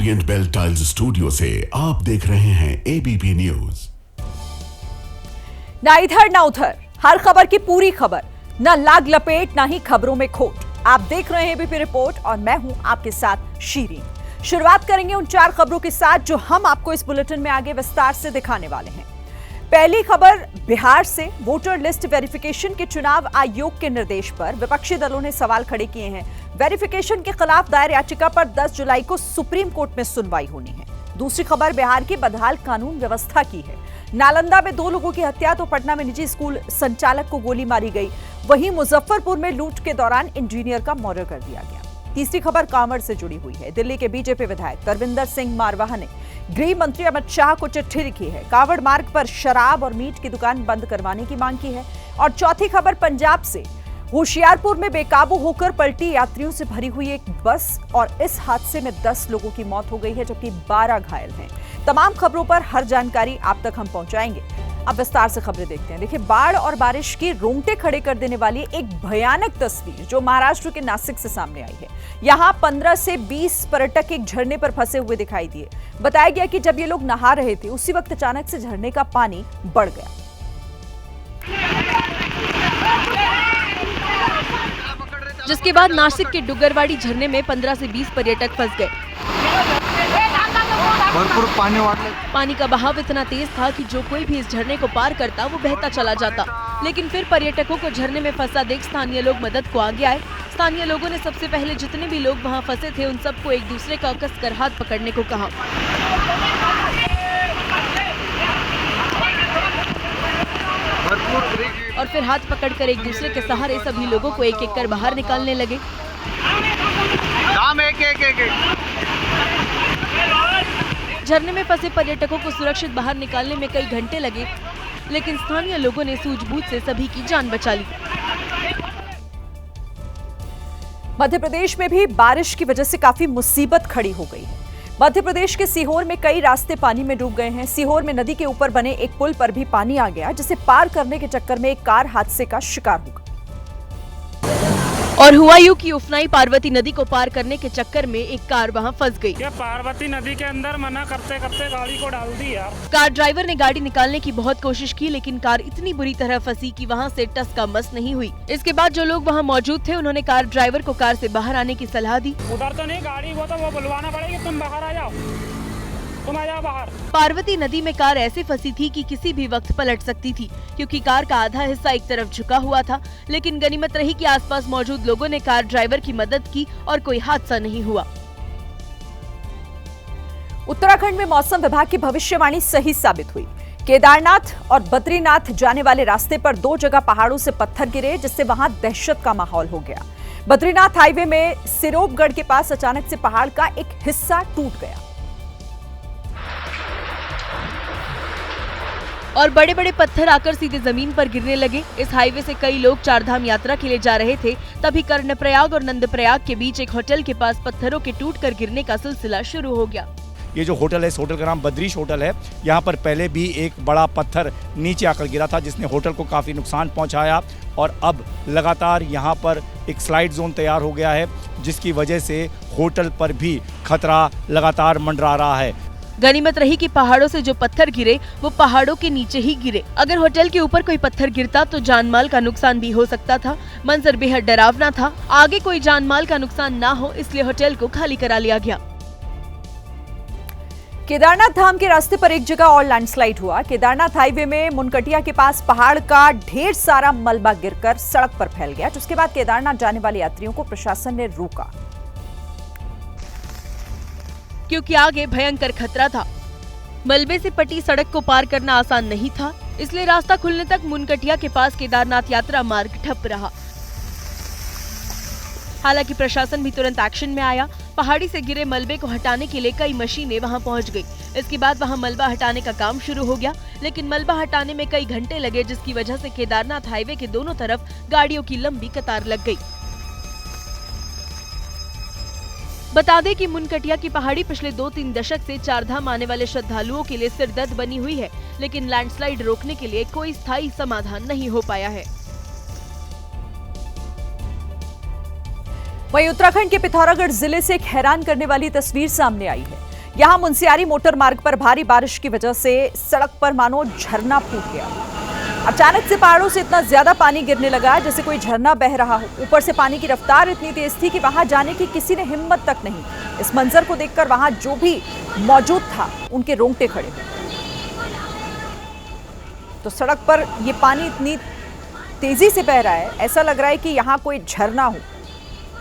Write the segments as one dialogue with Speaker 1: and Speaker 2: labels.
Speaker 1: Orient bell tiles studio से आप देख रहे हैं एबीपी न्यूज।
Speaker 2: ना इधर ना उधर, हर खबर की पूरी खबर, ना लाग लपेट ना ही खबरों में खोट। आप देख रहे हैं एबीपी रिपोर्ट और मैं हूं आपके साथ शीरीन। शुरुआत करेंगे उन 4 खबरों के साथ जो हम आपको इस बुलेटिन में आगे विस्तार से दिखाने वाले हैं। पहली खबर बिहार से। वोटर लिस्ट वेरिफिकेशन के चुनाव आयोग के निर्देश पर विपक्षी दलों ने सवाल खड़े किए हैं। वेरिफिकेशन के खिलाफ दायर याचिका पर 10 जुलाई को सुप्रीम कोर्ट में सुनवाई होनी है। दूसरी खबर बिहार की बदहाल कानून व्यवस्था की है। नालंदा में 2 लोगों की हत्या तो पटना में निजी स्कूल संचालक को गोली मारी गई। वहीं मुजफ्फरपुर में लूट के दौरान इंजीनियर का मर्डर कर दिया गया। तीसरी खबर कांवड़ से जुड़ी हुई है। दिल्ली के बीजेपी विधायक तरविंदर सिंह मारवाह ने गृह मंत्री अमित शाह को चिट्ठी लिखी है। कांवड़ मार्ग पर शराब और मीट की दुकान बंद करवाने की मांग की है। और चौथी खबर पंजाब से। होशियारपुर में बेकाबू होकर पलटी यात्रियों से भरी हुई एक बस और इस हादसे में 10 लोगों की मौत हो गई है जबकि 12 घायल हैं। तमाम खबरों पर हर जानकारी आप तक हम पहुंचाएंगे। अब विस्तार से खबरें देखते हैं। देखिए, बाढ़ और बारिश की रोंगटे खड़े कर देने वाली एक भयानक तस्वीर जो महाराष्ट्र के नासिक से सामने आई है। यहाँ 15 से 20 पर्यटक एक झरने पर फंसे हुए दिखाई दिए। बताया गया कि जब ये लोग नहा रहे थे उसी वक्त अचानक से झरने का पानी बढ़ गया,
Speaker 3: जिसके बाद नासिक के डुगरवाड़ी झरने में 15 से 20 पर्यटक फंस गए।
Speaker 4: भरपूर
Speaker 3: पानी का बहाव इतना तेज था कि जो कोई भी इस झरने को पार करता वो बहता चला जाता। लेकिन फिर पर्यटकों को झरने में फंसा देख स्थानीय लोग मदद को आगे आए। स्थानीय लोगों ने सबसे पहले जितने भी लोग वहां फंसे थे उन सबको एक दूसरे का कसकर हाथ पकड़ने को कहा। और फिर हाथ पकड़कर एक दूसरे के सहारे सभी लोगों को एक एक कर बाहर निकालने लगे। झरने में फंसे पर्यटकों को सुरक्षित बाहर निकालने में कई घंटे लगे, लेकिन स्थानीय लोगों ने सूझबूझ से सभी की जान बचा ली।
Speaker 2: मध्य प्रदेश में भी बारिश की वजह से काफी मुसीबत खड़ी हो गई है। मध्य प्रदेश के सीहोर में कई रास्ते पानी में डूब गए हैं। सीहोर में नदी के ऊपर बने एक पुल पर भी पानी आ गया, जिसे पार करने के चक्कर में एक कार हादसे का शिकार हो गई।
Speaker 3: और हुआ यूं कि उफनाई पार्वती नदी को पार करने के चक्कर में एक कार वहां फंस गई।
Speaker 5: पार्वती नदी के अंदर मना करते करते गाड़ी को डाल दी यार।
Speaker 3: कार ड्राइवर ने गाड़ी निकालने की बहुत कोशिश की, लेकिन कार इतनी बुरी तरह फंसी कि वहां से टस का मस नहीं हुई। इसके बाद जो लोग वहां मौजूद थे उन्होंने कार ड्राइवर को कार से बाहर आने की सलाह दी।
Speaker 5: उधर तो नहीं गाड़ी, वो तो वो बुलवाना पड़ेगी, तुम बाहर आ जाओ, तुम आ जाओ बाहर।
Speaker 3: पार्वती नदी में कार ऐसे फंसी थी कि किसी भी वक्त पलट सकती थी, क्योंकि कार का आधा हिस्सा एक तरफ झुका हुआ था। लेकिन गनीमत रही कि आसपास मौजूद लोगों ने कार ड्राइवर की मदद की और कोई हादसा नहीं हुआ।
Speaker 2: उत्तराखंड में मौसम विभाग की भविष्यवाणी सही साबित हुई। केदारनाथ और बद्रीनाथ जाने वाले रास्ते पर 2 जगह पहाड़ों से पत्थर गिरे, जिससे वहां दहशत का माहौल हो गया। बद्रीनाथ हाईवे में सिरोपगढ़ के पास अचानक से पहाड़ का एक हिस्सा टूट गया
Speaker 3: और बड़े बड़े पत्थर आकर सीधे जमीन पर गिरने लगे। इस हाईवे से कई लोग 4 धाम यात्रा के लिए जा रहे थे। तभी कर्णप्रयाग और नंदप्रयाग के बीच एक होटल के पास पत्थरों के टूटकर गिरने का सिलसिला शुरू हो गया।
Speaker 4: ये जो होटल है, इस होटल का नाम बद्रीश होटल है। यहाँ पर पहले भी एक बड़ा पत्थर नीचे आकर गिरा था, जिसने होटल को काफ़ी नुकसान पहुँचाया। और अब लगातार यहाँ पर एक स्लाइड जोन तैयार हो गया है, जिसकी वजह से होटल पर भी खतरा लगातार मंडरा रहा है।
Speaker 3: गनीमत रही कि पहाड़ों से जो पत्थर गिरे वो पहाड़ों के नीचे ही गिरे। अगर होटल के ऊपर कोई पत्थर गिरता तो जानमाल का नुकसान भी हो सकता था। मंजर बेहद डरावना था। आगे कोई जानमाल का नुकसान ना हो इसलिए होटल को खाली करा लिया गया।
Speaker 2: केदारनाथ धाम के रास्ते पर एक जगह और लैंडस्लाइड हुआ। केदारनाथ हाईवे में मुनकटिया के पास पहाड़ का ढेर सारा मलबा गिरकर सड़क पर फैल गया, जिसके बाद केदारनाथ जाने वाले यात्रियों को प्रशासन ने रोका,
Speaker 3: क्योंकि आगे भयंकर खतरा था। मलबे से पटी सड़क को पार करना आसान नहीं था, इसलिए रास्ता खुलने तक मुनकटिया के पास केदारनाथ यात्रा मार्ग ठप रहा। हालांकि प्रशासन भी तुरंत एक्शन में आया। पहाड़ी से गिरे मलबे को हटाने के लिए कई मशीनें वहां पहुंच गई। इसके बाद वहां मलबा हटाने का काम शुरू हो गया, लेकिन मलबा हटाने में कई घंटे लगे, जिसकी वजह से केदारनाथ हाईवे के दोनों तरफ गाड़ियों की लंबी कतार लग गई। बता दें कि मुनकटिया की पहाड़ी पिछले 2-3 दशक से 4 धाम आने वाले श्रद्धालुओं के लिए सिरदर्द बनी हुई है, लेकिन लैंडस्लाइड रोकने के लिए कोई स्थायी समाधान नहीं हो पाया है।
Speaker 2: वहीं उत्तराखंड के पिथौरागढ़ जिले से एक हैरान करने वाली तस्वीर सामने आई है। यहां मुनस्यारी मोटर मार्ग पर भारी बारिश की वजह से सड़क पर मानो झरना फूट गया। अचानक से पहाड़ों से इतना ज्यादा पानी गिरने लगा जैसे कोई झरना बह रहा हो। ऊपर से पानी की रफ्तार इतनी तेज थी कि वहां जाने की किसी ने हिम्मत तक नहीं। इस मंजर को देखकर वहां जो भी मौजूद था उनके रोंगटे खड़े हुए। तो सड़क पर ये पानी इतनी तेजी से बह रहा है, ऐसा लग रहा है कि यहाँ कोई झरना हो।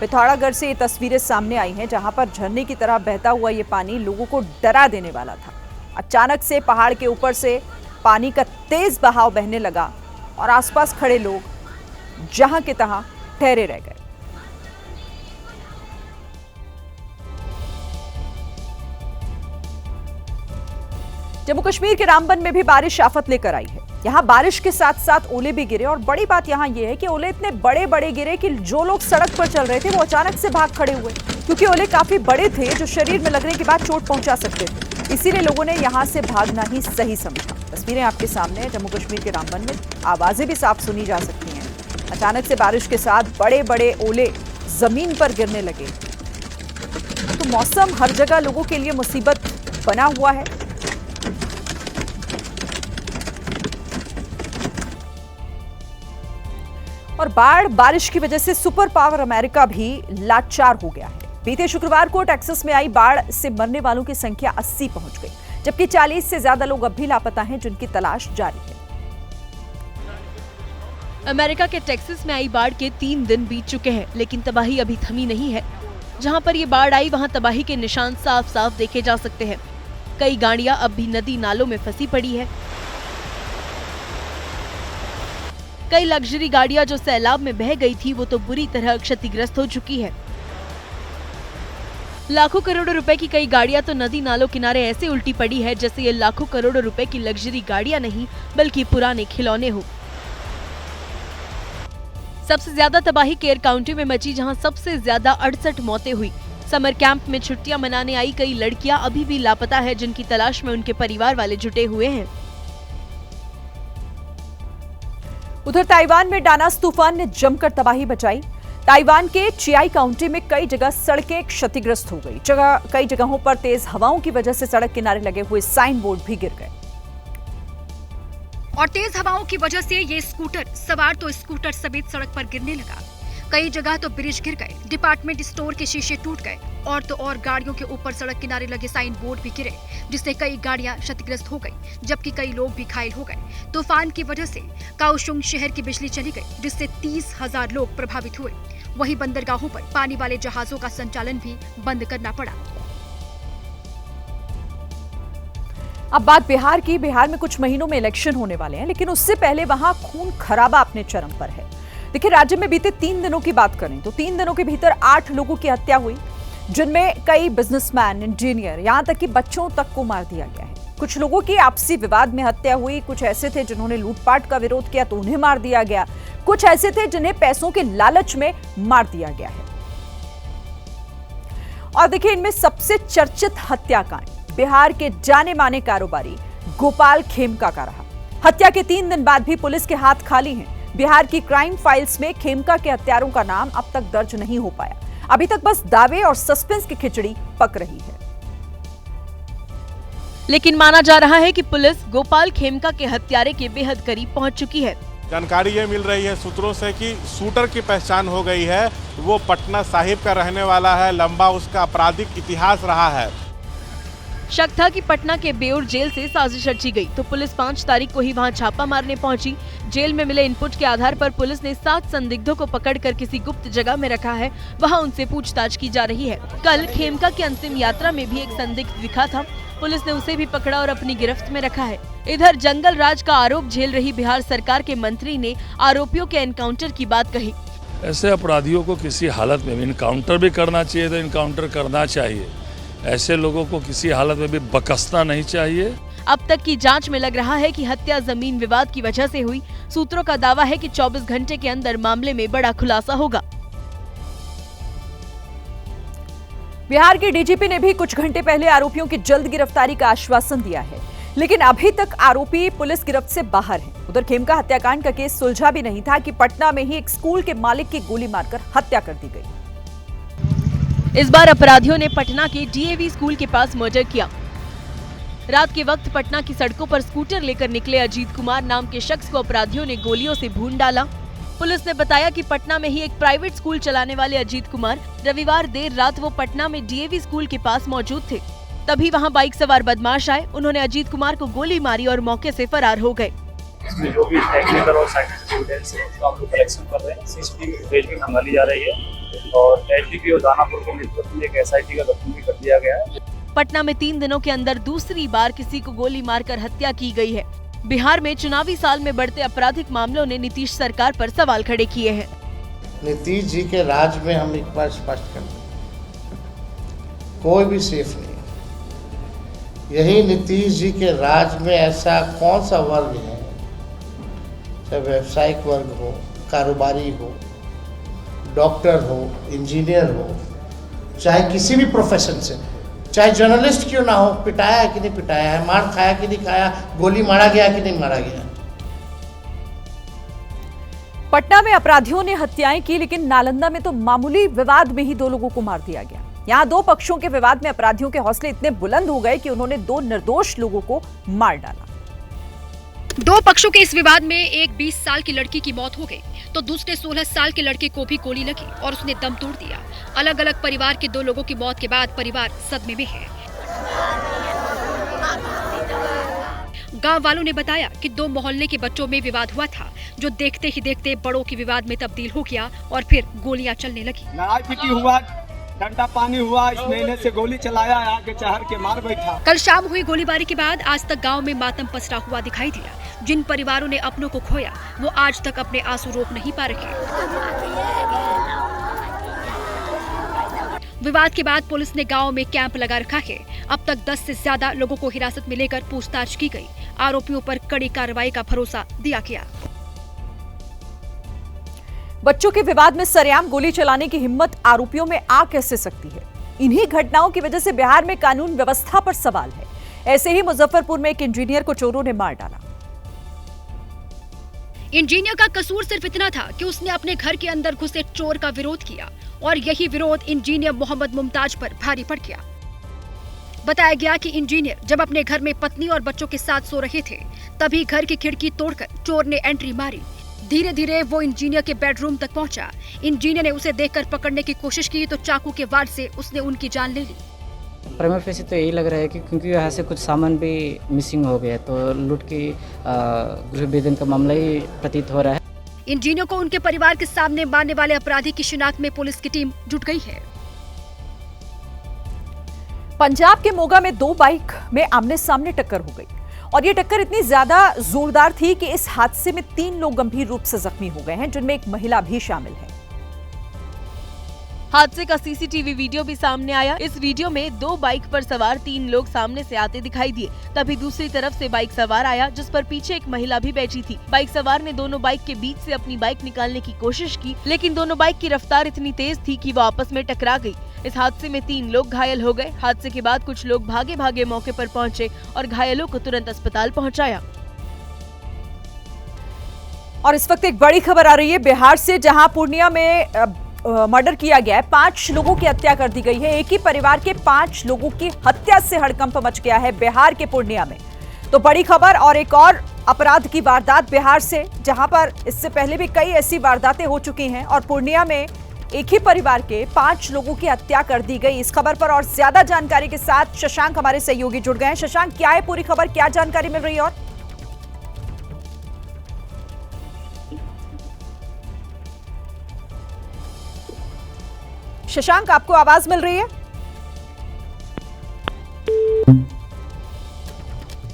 Speaker 2: पिथौरागढ़ से ये तस्वीरें सामने आई हैं जहां पर झरने की तरह बहता हुआ ये पानी लोगों को डरा देने वाला था। अचानक से पहाड़ के ऊपर से पानी का तेज बहाव बहने लगा और आसपास खड़े लोग जहां के तहां ठहरे रह गए। जम्मू कश्मीर के रामबन में भी बारिश आफत लेकर आई है। यहां बारिश के साथ साथ ओले भी गिरे और बड़ी बात यहां यह है कि ओले इतने बड़े बड़े गिरे कि जो लोग सड़क पर चल रहे थे वो अचानक से भाग खड़े हुए, क्योंकि ओले काफी बड़े थे जो शरीर में लगने के बाद चोट पहुंचा सकते थे। इसीलिए लोगों ने यहां से भागना ही सही समझा। तस्वीरें आपके सामने हैं जम्मू कश्मीर के रामबन में, आवाजें भी साफ सुनी जा सकती हैं। अचानक से बारिश के साथ बड़े बड़े ओले जमीन पर गिरने लगे। तो मौसम हर जगह लोगों के लिए मुसीबत बना हुआ है। और बाढ़ बारिश की वजह से सुपर पावर अमेरिका भी लाचार हो गया है। बीते शुक्रवार को टेक्सास में आई बाढ़ से मरने वालों की संख्या 80 पहुंच गई, जबकि 40 से ज्यादा लोग अब भी लापता हैं जिनकी तलाश जारी है।
Speaker 3: अमेरिका के टेक्सास में आई बाढ़ के 3 दिन बीत चुके हैं, लेकिन तबाही अभी थमी नहीं है। जहां पर ये बाढ़ आई वहां तबाही के निशान साफ साफ देखे जा सकते हैं। कई गाड़ियां अब भी नदी नालों में फंसी पड़ी है। कई लग्जरी गाड़ियां जो सैलाब में बह गई थी वो तो बुरी तरह क्षतिग्रस्त हो चुकी है। लाखों करोड़ों रुपए की कई गाड़ियां तो नदी नालों किनारे ऐसे उल्टी पड़ी है जैसे ये लाखों करोड़ों रुपए की लग्जरी गाड़ियां नहीं बल्कि पुराने खिलौने हो। सबसे ज्यादा तबाही केर काउंटी में मची, जहां सबसे ज्यादा 68 मौतें हुई। समर कैंप में छुट्टियां मनाने आई कई लड़कियां अभी भी लापता है, जिनकी तलाश में उनके परिवार वाले जुटे हुए हैं।
Speaker 2: उधर ताइवान में डानास तूफान ने जमकर तबाही मचाई। ताइवान के चियाई काउंटी में कई जगह सड़कें क्षतिग्रस्त हो गई। कई जगहों पर तेज हवाओं की वजह से सड़क किनारे लगे हुए साइन बोर्ड भी गिर गए।
Speaker 6: और तेज हवाओं की वजह से ये स्कूटर सवार तो स्कूटर समेत सड़क पर गिरने लगा। कई जगह तो ब्रिज गिर गए, डिपार्टमेंट स्टोर के शीशे टूट गए और तो और गाड़ियों के ऊपर सड़क किनारे लगे साइन बोर्ड भी गिरे, जिससे कई गाड़ियां क्षतिग्रस्त हो गई, जबकि कई लोग भी घायल हो गए। तूफान की वजह से काओशुंग शहर की बिजली चली गई, जिससे 30,000 लोग प्रभावित हुए। वहीं बंदरगाहों पर पानी वाले जहाजों का संचालन भी बंद करना पड़ा।
Speaker 2: अब बात बिहार की। बिहार में कुछ महीनों में इलेक्शन होने वाले हैं, लेकिन उससे पहले वहां खून खराबा अपने चरम पर है। देखिए, राज्य में बीते 3 दिनों की बात करें तो 3 दिनों के भीतर 8 लोगों की हत्या हुई, जिनमें कई बिजनेसमैन, इंजीनियर, यहां तक कि बच्चों तक को मार दिया गया है। कुछ लोगों की आपसी विवाद में हत्या हुई। कुछ ऐसे थे जिन्होंने लूटपाट का विरोध किया तो उन्हें मार दिया गया। कुछ ऐसे थे जिन्हें पैसों के लालच में मार दिया गया है। और देखिए, इनमें सबसे चर्चित हत्याकांड बिहार के जाने माने कारोबारी गोपाल खेमका का रहा। हत्या के 3 दिन बाद भी पुलिस के हाथ खाली हैं। बिहार की क्राइम फाइल्स में खेमका के हत्यारों का नाम अब तक दर्ज नहीं हो पाया। अभी तक बस दावे और सस्पेंस की खिचड़ी पक रही है।
Speaker 3: लेकिन माना जा रहा है कि पुलिस गोपाल खेमका के हत्यारे के बेहद करीब पहुंच चुकी है।
Speaker 7: जानकारी ये मिल रही है सूत्रों से कि शूटर की पहचान हो गई है। वो पटना साहिब का रहने वाला है, लंबा उसका आपराधिक इतिहास रहा है।
Speaker 3: शक था कि पटना के बेउर जेल से साजिश रची गई, तो पुलिस 5 तारीख को ही वहां छापा मारने पहुंची। जेल में मिले इनपुट के आधार पर पुलिस ने 7 संदिग्धों को पकड़कर किसी गुप्त जगह में रखा है। वहां उनसे पूछताछ की जा रही है। कल खेमका की अंतिम यात्रा में भी एक संदिग्ध दिखा था। पुलिस ने उसे भी पकड़ा और अपनी गिरफ्त में रखा है। इधर जंगल राज का आरोप झेल रही बिहार सरकार के मंत्री ने आरोपियों के एनकाउंटर की बात कही।
Speaker 8: ऐसे अपराधियों को किसी हालत में भी इनकाउंटर भी करना चाहिए तो इनकाउंटर करना चाहिए। ऐसे लोगों को किसी हालत में भी बकसना नहीं चाहिए।
Speaker 3: अब तक की जांच में लग रहा है कि हत्या जमीन विवाद की वजह से हुई। सूत्रों का दावा है कि 24 घंटे के अंदर मामले में बड़ा खुलासा होगा।
Speaker 2: बिहार के डीजीपी ने भी कुछ घंटे पहले आरोपियों की जल्द गिरफ्तारी का आश्वासन दिया है, लेकिन अभी तक आरोपी पुलिस गिरफ्त से बाहर हैं। उधर खेमका हत्याकांड का केस सुलझा भी नहीं था कि पटना में ही एक स्कूल के मालिक की गोली मारकर हत्या कर दी गई।
Speaker 3: इस बार अपराधियों ने पटना के डीएवी स्कूल के पास मर्डर किया। रात के वक्त पटना की सड़कों पर स्कूटर लेकर निकले अजीत कुमार नाम के शख्स को अपराधियों ने गोलियों से भून डाला। पुलिस ने बताया कि पटना में ही एक प्राइवेट स्कूल चलाने वाले अजीत कुमार रविवार देर रात वो पटना में डीएवी स्कूल के पास मौजूद थे। तभी वहां बाइक सवार बदमाश आए, उन्होंने अजीत कुमार को गोली मारी और मौके से फरार हो गए।
Speaker 9: इसमें जो भी टेक्निकल और साइंटिफिक एविडेंस है उसका हम लोग कलेक्शन कर रहे हैं। सीसीटीवी फुटेज भी संभाली जा रही है और एसडीपी और दानापुर के नेतृत्व में एक एसआईटी का गठन भी कर दिया गया है।
Speaker 3: पटना में 3 दिनों के अंदर दूसरी बार किसी को गोली मारकर हत्या की गई है। बिहार में चुनावी साल में बढ़ते आपराधिक मामलों ने नीतीश सरकार पर सवाल खड़े किए हैं।
Speaker 10: नीतीश जी के राज में हम एक बार स्पष्ट कर दें, कोई भी सेफ नहीं। यही नीतीश जी के राज में ऐसा कौन सा वर्ग है, चाहे व्यावसायिक वर्ग हो, कारोबारी हो, डॉक्टर हो, इंजीनियर हो, चाहे किसी भी प्रोफेशन से, चाहे जर्नलिस्ट क्यों ना हो, पिटाया है कि नहीं पिटाया है, मार खाया कि नहीं खाया, गोली मारा गया कि नहीं मारा गया।
Speaker 2: पटना में अपराधियों ने हत्याएं की, लेकिन नालंदा में तो मामूली विवाद में ही 2 लोगों को मार दिया गया। यहाँ 2 पक्षों के विवाद में अपराधियों के हौसले इतने बुलंद हो गए कि उन्होंने 2 निर्दोष लोगों को मार डाला।
Speaker 6: 2 पक्षों के इस विवाद में एक 20 साल की लड़की की मौत हो गई तो दूसरे 16 साल के लड़के को भी गोली लगी और उसने दम तोड़ दिया। अलग अलग परिवार के 2 लोगों की मौत के बाद परिवार सदमे में है। गांव वालों ने बताया कि 2 मोहल्ले के बच्चों में विवाद हुआ था, जो देखते ही देखते बड़ों के विवाद में तब्दील हो गया और फिर गोलियां चलने लगी।
Speaker 5: लड़ाई पीटी हुआ, ठंडा पानी हुआ, इस महीने से गोली चलाया, आके चहर के मार बैठा।
Speaker 6: कल शाम हुई गोलीबारी के बाद आज तक गांव में मातम पसरा हुआ दिखाई दिया। जिन परिवारों ने अपनों को खोया वो आज तक अपने आंसू रोक नहीं पा रहे। विवाद के बाद पुलिस ने गांव में कैंप लगा रखा है। अब तक 10 से ज्यादा लोगों को हिरासत में लेकर पूछताछ की गई। आरोपियों पर कड़ी कार्रवाई का भरोसा दिया गया।
Speaker 2: बच्चों के विवाद में सरेआम गोली चलाने की हिम्मत आरोपियों में आ कैसे सकती है? इन्हीं घटनाओं की वजह से बिहार में कानून व्यवस्था पर सवाल है। ऐसे ही मुजफ्फरपुर में एक इंजीनियर को चोरों ने मार डाला।
Speaker 6: इंजीनियर का कसूर सिर्फ इतना था कि उसने अपने घर के अंदर घुसे चोर का विरोध किया और यही विरोध इंजीनियर मोहम्मद मुमताज पर भारी पड़ गया। बताया गया कि इंजीनियर जब अपने घर में पत्नी और बच्चों के साथ सो रहे थे, तभी घर की खिड़की तोड़कर चोर ने एंट्री मारी। धीरे धीरे वो इंजीनियर के बेडरूम तक पहुंचा। इंजीनियर ने उसे देखकर पकड़ने की कोशिश की तो चाकू के वार से उसने उनकी जान ले ली।
Speaker 11: प्राइमा फेसी तो यही लग रहा है कि क्योंकि यहाँ से कुछ सामान भी मिसिंग हो गया, तो लूट की गृह विवेदन का मामला ही प्रतीत हो रहा है।
Speaker 6: इंजीनियर को उनके परिवार के सामने मारने वाले अपराधी की शिनाख्त में पुलिस की टीम जुट गई है।
Speaker 2: पंजाब के मोगा में 2 बाइक में आमने सामने टक्कर हो गई और ये टक्कर इतनी ज्यादा जोरदार थी कि इस हादसे में 3 लोग गंभीर रूप से जख्मी हो गए हैं, जिनमें एक महिला भी शामिल है।
Speaker 3: हादसे का सीसीटीवी वीडियो भी सामने आया। इस वीडियो में 2 बाइक पर सवार 3 लोग सामने से आते दिखाई दिए। तभी दूसरी तरफ से बाइक सवार आया, जिस पर पीछे एक महिला भी बैठी थी। बाइक सवार ने दोनों बाइक के बीच से अपनी बाइक निकालने की कोशिश की, लेकिन दोनों बाइक की रफ्तार इतनी तेज थी कि वो आपस में टकरा गई। इस हादसे में 3 लोग घायल हो गए। हादसे के बाद कुछ लोग भागे भागे मौके पर पहुंचे और घायलों को तुरंत अस्पताल पहुंचाया।
Speaker 2: और इस वक्त एक बड़ी खबर आ रही है बिहार से, जहां पूर्णिया में मर्डर किया गया है। 5 लोगों की हत्या कर दी गई है। एक ही परिवार के 5 लोगों की हत्या से हड़कंप मच गया है बिहार के पूर्णिया में। तो बड़ी खबर और एक और अपराध की वारदात बिहार से, जहां पर इससे पहले भी कई ऐसी वारदातें हो चुकी हैं और पूर्णिया में एक ही परिवार के 5 लोगों की हत्या कर दी गई। इस खबर पर और ज्यादा जानकारी के साथ शशांक हमारे सहयोगी जुड़ गए हैं। शशांक, क्या है पूरी खबर, क्या जानकारी मिल रही है? और शशांक, आपको आवाज मिल रही है?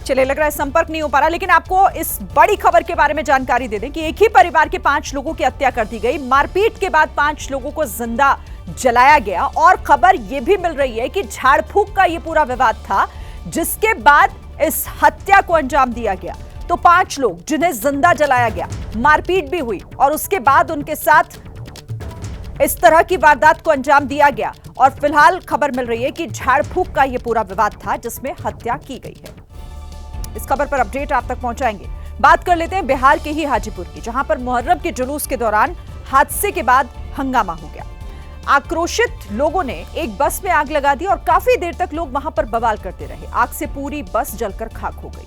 Speaker 2: चलिए, लग रहा है संपर्क नहीं हो पा रहा, लेकिन आपको इस बड़ी खबर के बारे में जानकारी दे दें कि एक ही परिवार के 5 लोगों की हत्या कर दी गई। मारपीट के बाद 5 लोगों को जिंदा जलाया गया और खबर यह भी मिल रही है कि झाड़ फूंक का यह पूरा विवाद था, जिसके बाद इस हत्या को अंजाम दिया गया। तो 5 लोग जिन्हें जिंदा जलाया गया, मारपीट भी हुई और उसके बाद उनके साथ इस तरह की वारदात को अंजाम दिया गया। और फिलहाल खबर मिल रही है कि झाड़ फूंक का यह पूरा विवाद था जिसमें हत्या की गई है। इस खबर पर अपडेट आप तक पहुंचाएंगे। बात कर लेते हैं बिहार के ही हाजीपुर की, जहां पर मुहर्रम के जुलूस के दौरान हादसे के बाद हंगामा हो गया। आक्रोशित लोगों ने एक बस में आग लगा दी और काफी देर तक लोग वहां पर बवाल करते रहे। आग से पूरी बस जलकर खाक हो गई।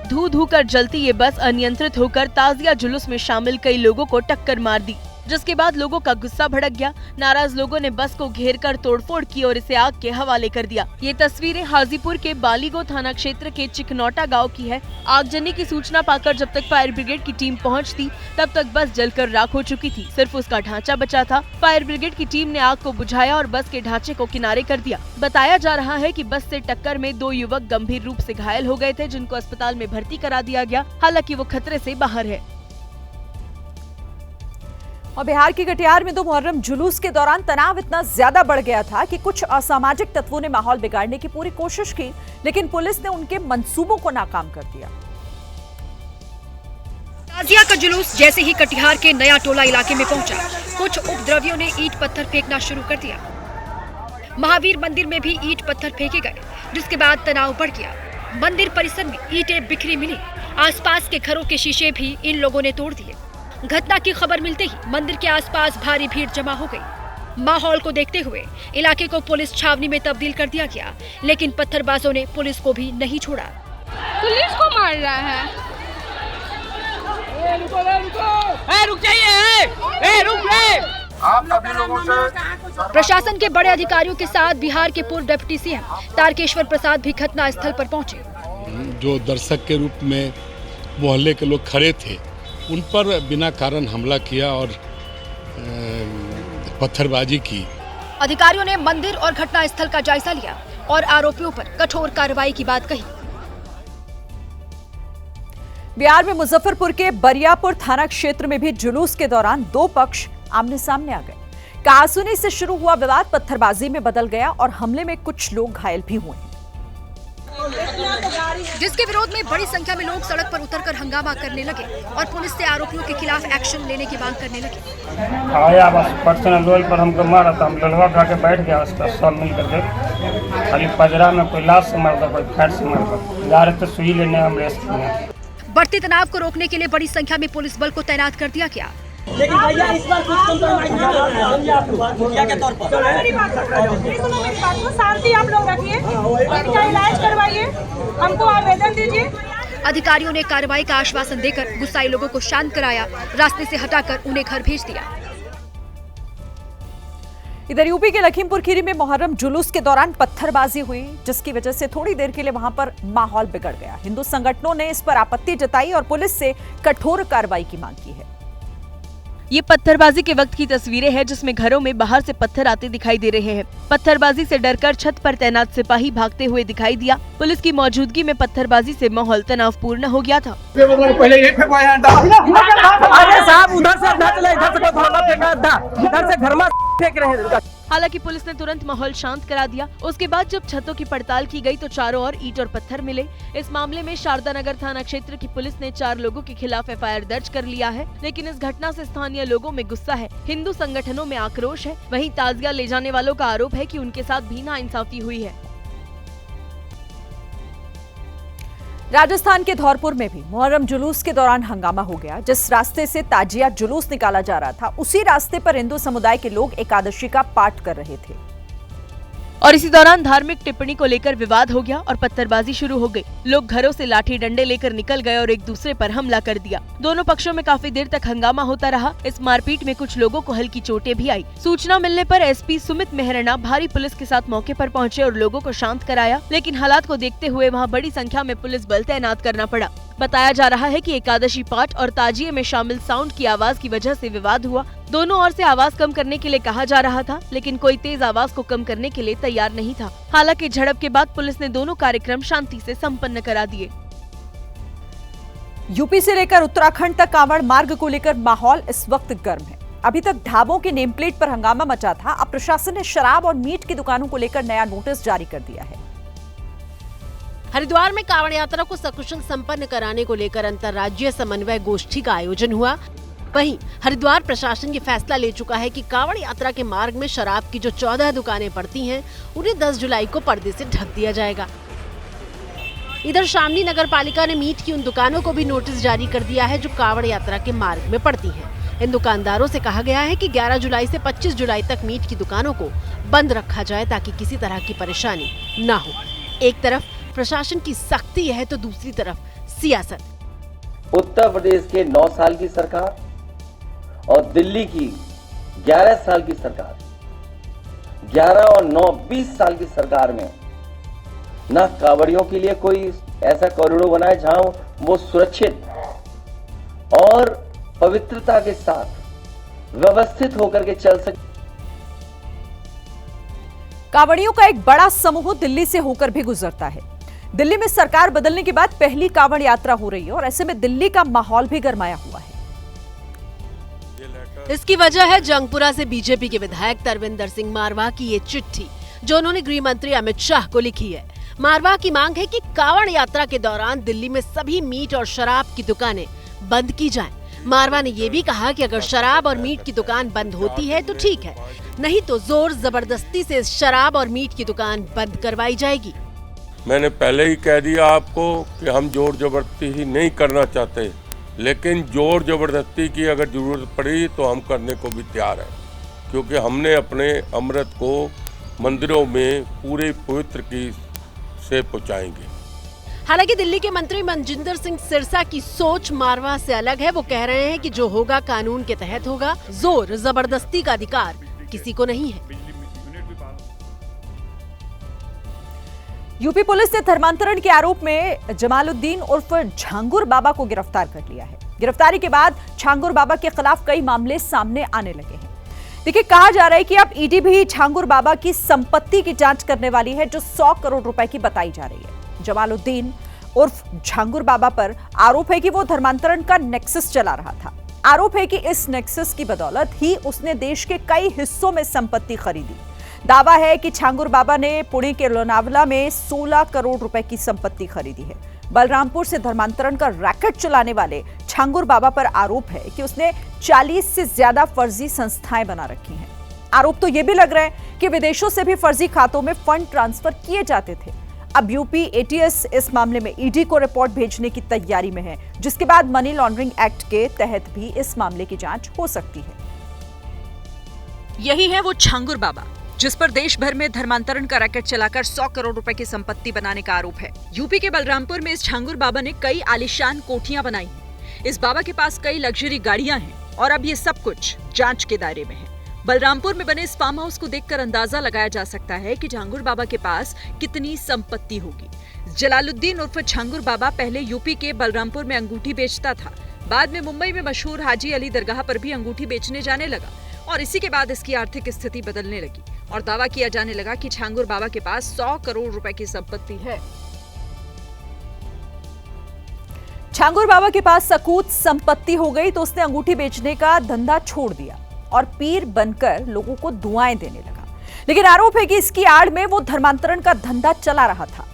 Speaker 3: धू धू कर जलती ये बस अनियंत्रित होकर ताजिया जुलूस में शामिल कई लोगों को टक्कर मार दी, जिसके बाद लोगों का गुस्सा भड़क गया। नाराज लोगों ने बस को घेरकर तोड़फोड़ की और इसे आग के हवाले कर दिया। ये तस्वीरें हाजीपुर के बालीगो थाना क्षेत्र के चिकनौटा गांव की है। आगजनी की सूचना पाकर जब तक फायर ब्रिगेड की टीम पहुंचती, तब तक बस जलकर राख हो चुकी थी। सिर्फ उसका ढांचा बचा था। फायर ब्रिगेड की टीम ने आग को बुझाया और बस के ढांचे को किनारे कर दिया। बताया जा रहा है कि बस से टक्कर में 2 युवक गंभीर रूप से घायल हो गए थे, जिनको अस्पताल में भर्ती करा दिया गया। हालांकि वो खतरे से बाहर है।
Speaker 2: और बिहार के कटिहार में 2 मुहर्रम जुलूस के दौरान तनाव इतना ज्यादा बढ़ गया था कि कुछ असामाजिक तत्वों ने माहौल बिगाड़ने की पूरी कोशिश की, लेकिन पुलिस ने उनके मंसूबों को नाकाम कर दिया।
Speaker 6: ताजिया का जुलूस जैसे ही कटिहार के नया टोला इलाके में पहुंचा, कुछ उपद्रवियों ने ईंट पत्थर फेंकना शुरू कर दिया। महावीर मंदिर में भी ईंट पत्थर फेंके गए, जिसके बाद तनाव बढ़ गया। मंदिर परिसर में ईंटें बिखरी मिली। आसपास के घरों के शीशे भी इन लोगों ने तोड़ दिए। घटना की खबर मिलते ही मंदिर के आसपास भारी भीड़ जमा हो गई। माहौल को देखते हुए इलाके को पुलिस छावनी में तब्दील कर दिया गया, लेकिन पत्थरबाजों ने पुलिस को भी नहीं छोड़ा।
Speaker 12: पुलिस को मार रहा है। रुक जाइए, रुक जाइए।
Speaker 13: आप सभी लोगों से
Speaker 6: प्रशासन के बड़े अधिकारियों के साथ बिहार के पूर्व डिप्टी सीएम तारकेश्वर प्रसाद भी घटना स्थल पर पहुंचे।
Speaker 14: जो दर्शक के रूप में मोहल्ले के लोग खड़े थे, उन पर बिना कारण हमला किया और पत्थरबाजी की।
Speaker 6: अधिकारियों ने मंदिर और घटना स्थल का जायजा लिया और आरोपियों पर कठोर कार्रवाई की बात कही।
Speaker 2: बिहार में मुजफ्फरपुर के बरियापुर थाना क्षेत्र में भी जुलूस के दौरान 2 पक्ष आमने सामने आ गए। कहासुनी से शुरू हुआ विवाद पत्थरबाजी में बदल गया और हमले में कुछ लोग घायल भी हुए,
Speaker 6: जिसके विरोध में बड़ी संख्या में लोग सड़क पर उतरकर हंगामा करने लगे और पुलिस से आरोपियों के खिलाफ एक्शन लेने की मांग करने लगे।
Speaker 15: आया बस पर्सनल लेवल पर हमको मारा था, हम लड़वा खा के बैठ गया उस पर सब मिल करके। खाली पजरा में कोई लाश से मारता, कोई फैट से मारता। जा रहे थे सुई लेने एम्बुलेंस में।
Speaker 6: बढ़ते तनाव को रोकने के लिए बड़ी संख्या में पुलिस बल को तैनात कर दिया गया।
Speaker 16: लेकिन भैया इस बार कुछ कंप्रोमाइज मुखिया के तौर पर मेरी बात को शांति आप लोग रखिए, इनका इलाज करवाइए, हमको आवेदन दीजिए।
Speaker 6: अधिकारियों ने कार्रवाई का आश्वासन देकर गुस्साए लोगों को शांत कराया, रास्ते से हटाकर उन्हें घर भेज दिया।
Speaker 2: इधर यूपी के लखीमपुर खीरी में मुहर्रम जुलूस के दौरान पत्थरबाजी हुई, जिसकी वजह से थोड़ी देर के लिए वहां पर माहौल बिगड़ गया। हिंदू संगठनों ने इस पर आपत्ति जताई और पुलिस से कठोर कार्रवाई की मांग की है।
Speaker 3: ये पत्थरबाजी के वक्त की तस्वीरें हैं, जिसमें घरों में बाहर से पत्थर आते दिखाई दे रहे हैं। पत्थरबाजी से डरकर छत पर तैनात सिपाही भागते हुए दिखाई दिया। पुलिस की मौजूदगी में पत्थरबाजी से माहौल तनावपूर्ण हो गया था।
Speaker 16: पहले ये फेंकवाया अरे साहब, उधर से इधर से घर में फेंक रहे हैं।
Speaker 3: हालांकि पुलिस ने तुरंत माहौल शांत करा दिया। उसके बाद जब छतों की पड़ताल की गई तो चारों ओर ईंट और पत्थर मिले। इस मामले में शारदा नगर थाना क्षेत्र की पुलिस ने 4 लोगों के खिलाफ एफआईआर दर्ज कर लिया है, लेकिन इस घटना से स्थानीय लोगों में गुस्सा है, हिंदू संगठनों में आक्रोश है। वहीं ताजिया ले जाने वालों का आरोप है कि उनके साथ भी नाइंसाफी हुई है।
Speaker 2: राजस्थान के धौलपुर में भी मुहर्रम जुलूस के दौरान हंगामा हो गया। जिस रास्ते से ताजिया जुलूस निकाला जा रहा था, उसी रास्ते पर हिंदू समुदाय के लोग एकादशी का पाठ कर रहे थे
Speaker 3: और इसी दौरान धार्मिक टिप्पणी को लेकर विवाद हो गया और पत्थरबाजी शुरू हो गई। लोग घरों से लाठी डंडे लेकर निकल गए और एक दूसरे पर हमला कर दिया। दोनों पक्षों में काफी देर तक हंगामा होता रहा। इस मारपीट में कुछ लोगों को हल्की चोटें भी आई। सूचना मिलने पर एसपी सुमित मेहरना भारी पुलिस के साथ मौके पर पहुंचे और लोगों को शांत कराया, लेकिन हालात को देखते हुए वहां बड़ी संख्या में पुलिस बल तैनात करना पड़ा। बताया जा रहा है कि एकादशी पाठ और ताजिए में शामिल साउंड की आवाज की वजह से विवाद हुआ। दोनों ओर से आवाज कम करने के लिए कहा जा रहा था, लेकिन कोई तेज आवाज को कम करने के लिए तैयार नहीं था। हालांकि झड़प के बाद पुलिस ने दोनों कार्यक्रम शांति से संपन्न करा दिए।
Speaker 2: यूपी से लेकर उत्तराखंड तक कांवड़ मार्ग को लेकर माहौल इस वक्त गर्म है। अभी तक ढाबों के नेम प्लेट पर हंगामा मचा था। अब प्रशासन ने शराब और मीट की दुकानों को लेकर नया नोटिस जारी कर दिया है।
Speaker 17: हरिद्वार में कांवड़ यात्रा को सकुशल संपन्न कराने को लेकर अंतर्राज्यीय समन्वय गोष्ठी का आयोजन हुआ। वहीं हरिद्वार प्रशासन ये फैसला ले चुका है कि कांवड़ यात्रा के मार्ग में शराब की जो 14 दुकानें पड़ती हैं, उन्हें 10 जुलाई को पर्दे से ढक दिया जाएगा। इधर शामली नगर पालिका ने मीट की उन दुकानों को भी नोटिस जारी कर दिया है जो कांवड़ यात्रा के मार्ग में पड़ती हैं। इन दुकानदारों से कहा गया है कि 11 जुलाई से 25 जुलाई तक मीट की दुकानों को बंद रखा जाए ताकि किसी तरह की परेशानी न हो। एक तरफ प्रशासन की सख्ती है तो दूसरी तरफ सियासत।
Speaker 18: उत्तर प्रदेश के 9 साल की सरकार और दिल्ली की 11 साल की सरकार, 11 और 9 20 साल की सरकार में ना कांवड़ियों के लिए कोई ऐसा कॉरिडोर बनाए जहां वो सुरक्षित और पवित्रता के साथ व्यवस्थित होकर के चल सके।
Speaker 2: कांवड़ियों का एक बड़ा समूह दिल्ली से होकर भी गुजरता है। दिल्ली में सरकार बदलने के बाद पहली कांवड़ यात्रा हो रही है और ऐसे में दिल्ली का माहौल भी गरमाया हुआ है।
Speaker 17: इसकी वजह है जंगपुरा से बीजेपी के विधायक तरविंदर सिंह मारवाह की ये चिट्ठी जो उन्होंने गृह मंत्री अमित शाह को लिखी है। मारवाह की मांग है कि कांवड़ यात्रा के दौरान दिल्ली में सभी मीट और शराब की दुकानें बंद की जाएं। मारवाह ने ये भी कहा कि अगर शराब और मीट की दुकान बंद होती है तो ठीक है, नहीं तो जोर जबरदस्ती से शराब और मीट की दुकान बंद करवाई जाएगी।
Speaker 19: मैंने पहले ही कह दिया आपको कि हम जोर जबरदस्ती ही नहीं करना चाहते, लेकिन जोर जबरदस्ती की अगर जरूरत पड़ी तो हम करने को भी तैयार हैं, क्योंकि हमने अपने अमृत को मंदिरों में पूरे पवित्र की से पहुंचाएंगे।
Speaker 17: हालांकि दिल्ली के मंत्री मनजिंदर सिंह सिरसा की सोच मारवाह से अलग है। वो कह रहे हैं कि जो होगा कानून के तहत होगा, जोर जबरदस्ती का अधिकार किसी को नहीं है।
Speaker 2: यूपी पुलिस ने धर्मांतरण के आरोप में जमालुद्दीन उर्फ झांगुर बाबा को गिरफ्तार कर लिया है। गिरफ्तारी के बाद झांगुर बाबा के खिलाफ कई मामले सामने आने लगे हैं। देखिए, कहा जा रहा है कि अब ईडी भी झांगुर बाबा की संपत्ति की जांच करने वाली है जो 100 करोड़ रुपए की बताई जा रही है। जमालुद्दीन उर्फ झांगुर बाबा पर आरोप है कि वो धर्मांतरण का नेक्सस चला रहा था। आरोप है कि इस नेक्सस की बदौलत ही उसने देश के कई हिस्सों में संपत्ति खरीदी। दावा है कि झांगुर बाबा ने पुणे के लोनावला में 16 करोड़ रुपए की संपत्ति खरीदी है। बलरामपुर से धर्मांतरण का रैकेट चलाने वाले झांगुर बाबा पर आरोप है कि उसने 40 से ज्यादा फर्जी संस्थाएं बना रखी हैं। आरोप तो यह भी लग रहा है कि विदेशों से भी फर्जी खातों में फंड ट्रांसफर किए जाते थे। अब यूपी एटीएस इस मामले में ईडी को रिपोर्ट भेजने की तैयारी में है, जिसके बाद मनी लॉन्ड्रिंग एक्ट के तहत भी इस मामले की जांच हो सकती है। यही है वो झांगुर बाबा जिस पर देश भर में धर्मांतरण का रैकेट चलाकर 100 करोड़ रुपए की संपत्ति बनाने का आरोप है। यूपी के बलरामपुर में इस झांगुर बाबा ने कई आलीशान कोठियां बनाई हैं। इस बाबा के पास कई लग्जरी गाड़ियां हैं और अब ये सब कुछ जांच के दायरे में है। बलरामपुर में बने इस फार्म हाउस को देखकर अंदाजा लगाया जा सकता है कि झांगुर बाबा के पास कितनी संपत्ति होगी। जलालुद्दीन उर्फ झांगुर बाबा पहले यूपी के बलरामपुर में अंगूठी बेचता था। बाद में मुंबई में मशहूर हाजी अली दरगाह पर भी अंगूठी बेचने जाने लगा और इसी के बाद इसकी आर्थिक स्थिति बदलने लगी और दावा किया जाने लगा कि झांगुर बाबा के पास 100 करोड़ रुपए की संपत्ति है। झांगुर बाबा के पास सकूत संपत्ति हो गई तो उसने अंगूठी बेचने का धंधा छोड़ दिया और पीर बनकर लोगों को दुआएं देने लगा। लेकिन आरोप है कि इसकी आड़ में वो धर्मांतरण का धंधा चला रहा था।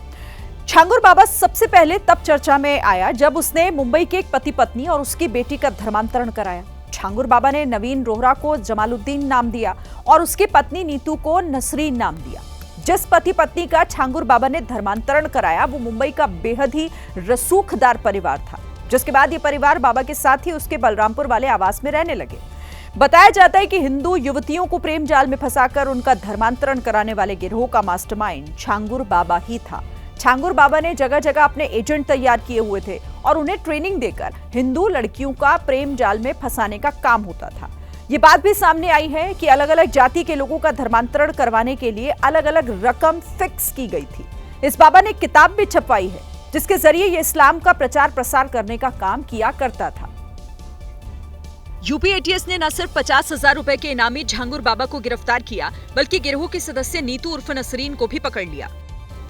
Speaker 2: झांगुर बाबा सबसे पहले तब चर्चा में आया जब उसने मुंबई के एक पति पत्नी और उसकी बेटी का धर्मांतरण कराया। झांगुर बाबा ने नवीन रोहरा को जमालुद्दीन नाम दिया और उसकी पत्नी नीतू को नसरीन नाम दिया। जिस पति पत्नी का झांगुर बाबा ने धर्मांतरण कराया वो मुंबई का बेहद ही रसूखदार परिवार था, जिसके बाद ये परिवार बाबा के साथ ही उसके बलरामपुर वाले आवास में रहने लगे। बताया जाता है कि हिंदू युवतियों को प्रेम जाल में फंसाकर उनका धर्मांतरण कराने वाले गिरोह का मास्टरमाइंड झांगुर बाबा ही था। झांगुर बाबा ने जगह जगह अपने एजेंट तैयार किए हुए थे और उन्हें ट्रेनिंग देकर हिंदू लड़कियों का प्रेम जाल में फंसाने का काम होता था। ये बात भी सामने आई है कि अलग अलग जाति के लोगों का धर्मांतरण करवाने के लिए अलग अलग रकम फिक्स की गई थी। इस बाबा ने किताब भी छपवाई है जिसके जरिए ये इस्लाम का प्रचार प्रसार करने का काम किया करता था। यूपी एटीएस ने न सिर्फ 50,000 रुपए के इनामी झांगुर बाबा को गिरफ्तार किया बल्कि गिरोह के सदस्य नीतू उर्फ नसरीन को भी पकड़ लिया।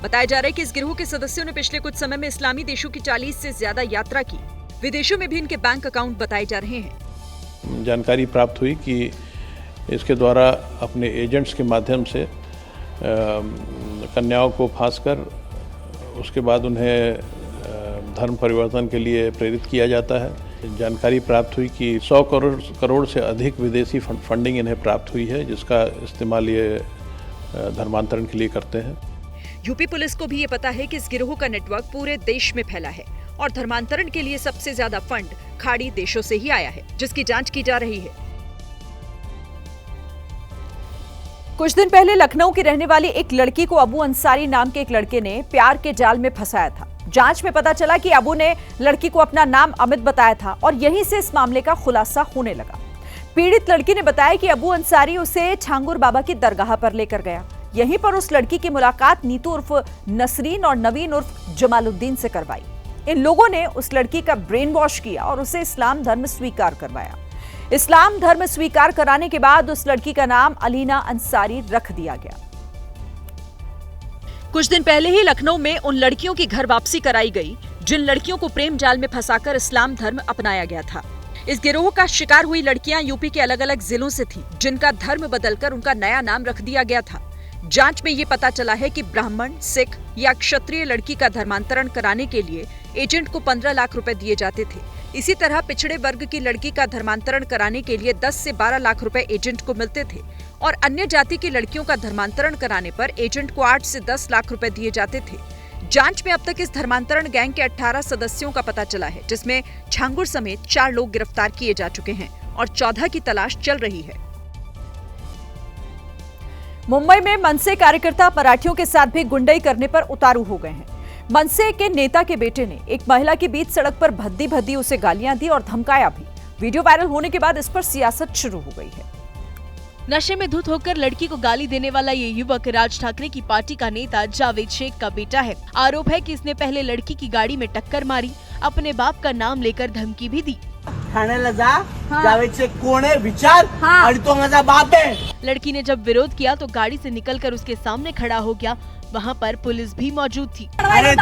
Speaker 2: बताया जा रहा है कि इस गिरोह के सदस्यों ने पिछले कुछ समय में इस्लामी देशों की 40 से ज्यादा यात्रा की। विदेशों में भी इनके बैंक अकाउंट बताए जा रहे हैं।
Speaker 20: जानकारी प्राप्त हुई कि इसके द्वारा अपने एजेंट्स के माध्यम से कन्याओं को फांसकर उसके बाद उन्हें धर्म परिवर्तन के लिए प्रेरित किया जाता है। जानकारी प्राप्त हुई कि 100 करोड़ से अधिक विदेशी फंडिंग इन्हें प्राप्त हुई है, जिसका इस्तेमाल ये धर्मांतरण के लिए करते हैं।
Speaker 2: यूपी पुलिस को भी ये पता है कि इस गिरोह का नेटवर्क पूरे देश में फैला है और धर्मांतरण के लिए सबसे ज्यादा फंड खाड़ी देशों से ही आया है, जिसकी जांच की जा रही है। कुछ दिन पहले लखनऊ की रहने वाली एक लड़की को अबू अंसारी नाम के एक लड़के ने प्यार के जाल में फंसाया था। जांच में पता चला कि अबू ने लड़की को अपना नाम अमित बताया था और यहीं से इस मामले का खुलासा होने लगा। पीड़ित लड़की ने बताया कि अबू अंसारी उसे छांगुर बाबा की दरगाह पर लेकर गया। यहीं पर उस लड़की की मुलाकात नीतू उर्फ नसरीन और नवीन उर्फ जमालुद्दीन से करवाई। इन लोगों ने उस लड़की का ब्रेन वॉश किया और उसे इस्लाम धर्म स्वीकार करवाया। इस्लाम धर्म स्वीकार कराने के बाद उस लड़की का नाम अलीना अंसारी रख दिया गया। कुछ दिन पहले ही लखनऊ में उन लड़कियों की घर वापसी कराई गई जिन लड़कियों को प्रेम जाल में फंसाकर इस्लाम धर्म अपनाया गया था। इस गिरोह का शिकार हुई लड़कियां यूपी के अलग अलग जिलों से थीं, जिनका धर्म बदलकर उनका नया नाम रख दिया गया था। जांच में ये पता चला है कि ब्राह्मण, सिख या क्षत्रिय लड़की का धर्मांतरण कराने के लिए एजेंट को 15 लाख रुपए दिए जाते थे। इसी तरह पिछड़े वर्ग की लड़की का धर्मांतरण कराने के लिए 10 से 12 लाख रुपए एजेंट को मिलते थे और अन्य जाति की लड़कियों का धर्मांतरण कराने पर एजेंट को 8 से 10 लाख रुपए दिए जाते थे। जांच में अब तक इस धर्मांतरण गैंग के 18 सदस्यों का पता चला है, जिसमें छांगुर समेत 4 लोग गिरफ्तार किए जा चुके हैं और 14 की तलाश चल रही है। मुंबई में मनसे कार्यकर्ता मराठियों के साथ भी गुंडई करने पर उतारू हो गए हैं। मनसे के नेता के बेटे ने एक महिला के बीच सड़क पर भद्दी भद्दी उसे गालियां दी और धमकाया भी। वीडियो वायरल होने के बाद इस पर सियासत शुरू हो गई है।
Speaker 3: नशे में धुत होकर लड़की को गाली देने वाला ये युवक राज ठाकरे की पार्टी का नेता जावेद शेख का बेटा है। आरोप है कि इसने पहले लड़की की गाड़ी में टक्कर मारी, अपने बाप का नाम लेकर धमकी भी दी।
Speaker 21: ठाण्याला जा, जावेद शेख कोण है विचार, आणि तो माझा बाप है।
Speaker 3: लड़की ने जब विरोध किया तो गाड़ी से निकलकर उसके सामने खड़ा हो गया। वहाँ पर पुलिस भी मौजूद थी।
Speaker 21: अरे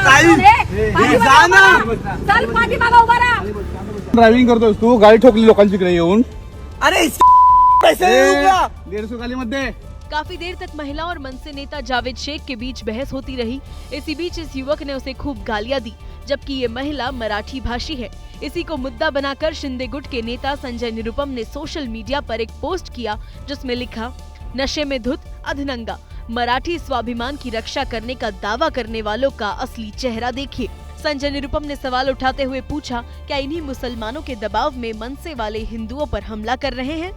Speaker 22: ड्रायव्हिंग करतोस तू, गाडी ठोकली लोकांची येऊन।
Speaker 21: अरे पैसे
Speaker 22: 150 गालीमध्ये।
Speaker 3: काफी देर तक महिला और मनसे नेता जावेद शेख के बीच बहस होती रही। इसी बीच इस युवक ने उसे खूब गालियां दी, जबकि ये महिला मराठी भाषी है। इसी को मुद्दा बनाकर शिंदे गुट के नेता संजय निरुपम ने सोशल मीडिया पर एक पोस्ट किया, जिसमें लिखा, नशे में धुत अधनंगा, मराठी स्वाभिमान की रक्षा करने का दावा करने वालों का असली चेहरा देखिए। संजय निरुपम ने सवाल उठाते हुए पूछा, क्या इन्हीं मुसलमानों के दबाव में मनसे वाले हिंदुओं पर हमला कर रहे हैं?